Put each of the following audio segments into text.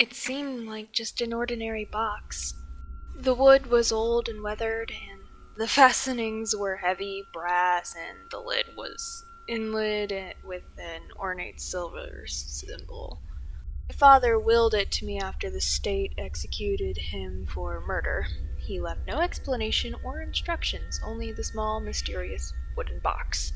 It seemed like just an ordinary box. The wood was old and weathered, and the fastenings were heavy brass, and the lid was inlaid with an ornate silver symbol. My father willed it to me after the state executed him for murder. He left no explanation or instructions, only the small, mysterious wooden box.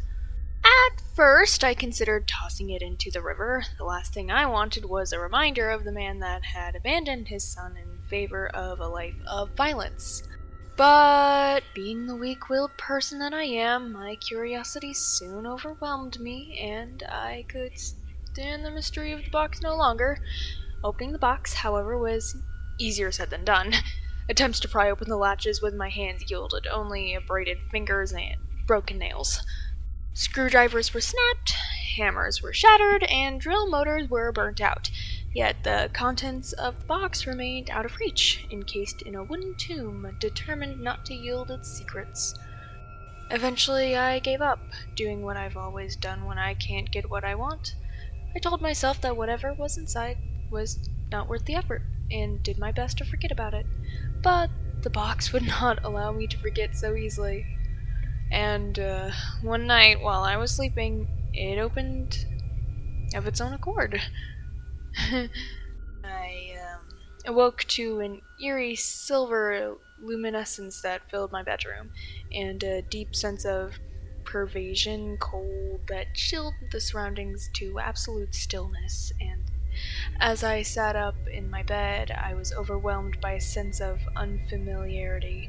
At first, I considered tossing it into the river. The last thing I wanted was a reminder of the man that had abandoned his son in favor of a life of violence. But, being the weak-willed person that I am, my curiosity soon overwhelmed me, and I could stand the mystery of the box no longer. Opening the box, however, was easier said than done. Attempts to pry open the latches with my hands yielded only abraded fingers and broken nails. Screwdrivers were snapped, hammers were shattered, and drill motors were burnt out. Yet the contents of the box remained out of reach, encased in a wooden tomb, determined not to yield its secrets. Eventually, I gave up, doing what I've always done when I can't get what I want. I told myself that whatever was inside was not worth the effort, and did my best to forget about it. But the box would not allow me to forget so easily. And one night, while I was sleeping, it opened of its own accord. I awoke to an eerie silver luminescence that filled my bedroom, and a deep sense of pervasion, cold, that chilled the surroundings to absolute stillness. And as I sat up in my bed, I was overwhelmed by a sense of unfamiliarity,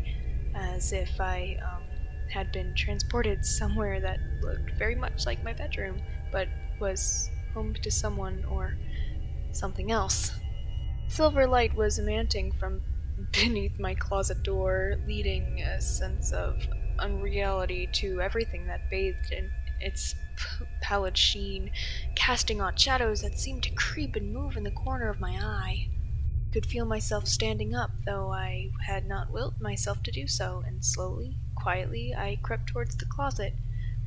as if I had been transported somewhere that looked very much like my bedroom, but was home to someone or something else. Silver light was emanting from beneath my closet door, leading a sense of unreality to everything that bathed in its pallid sheen, casting on shadows that seemed to creep and move in the corner of my eye. I could feel myself standing up, though I had not willed myself to do so, and slowly, quietly, I crept towards the closet.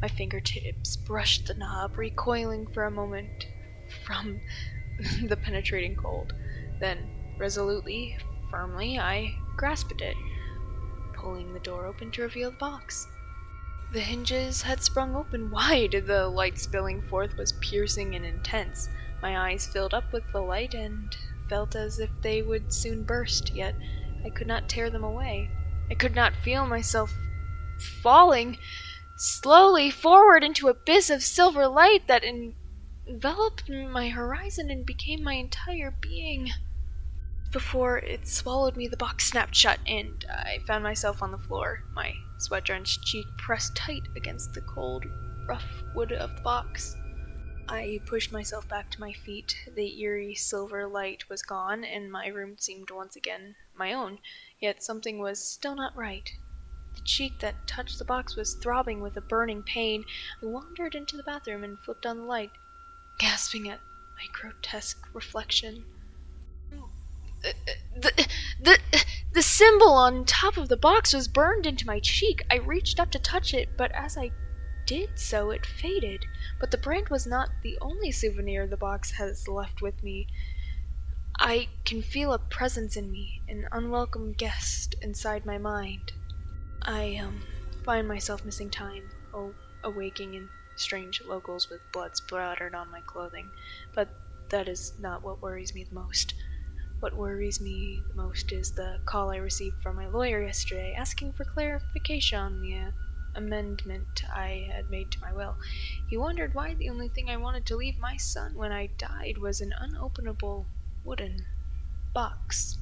My fingertips brushed the knob, recoiling for a moment from the penetrating cold. Then, resolutely, firmly, I grasped it, pulling the door open to reveal the box. The hinges had sprung open wide. The light spilling forth was piercing and intense. My eyes filled up with the light and felt as if they would soon burst, yet I could not tear them away. I could not feel myself falling slowly forward into an abyss of silver light that enveloped my horizon and became my entire being. Before it swallowed me, the box snapped shut, and I found myself on the floor, my sweat-drenched cheek pressed tight against the cold, rough wood of the box. I pushed myself back to my feet. The eerie silver light was gone, and my room seemed once again my own, yet something was still not right. The cheek that touched the box was throbbing with a burning pain. I wandered into the bathroom and flipped on the light, gasping at my grotesque reflection. The symbol on top of the box was burned into my cheek. I reached up to touch it, but as I did so, it faded. But the brand was not the only souvenir the box has left with me. I can feel a presence in me, an unwelcome guest inside my mind. I find myself missing time, awaking in strange locales with blood splattered on my clothing. But that is not what worries me the most. What worries me the most is the call I received from my lawyer yesterday, asking for clarification on the amendment I had made to my will. He wondered why the only thing I wanted to leave my son when I died was an unopenable wooden box.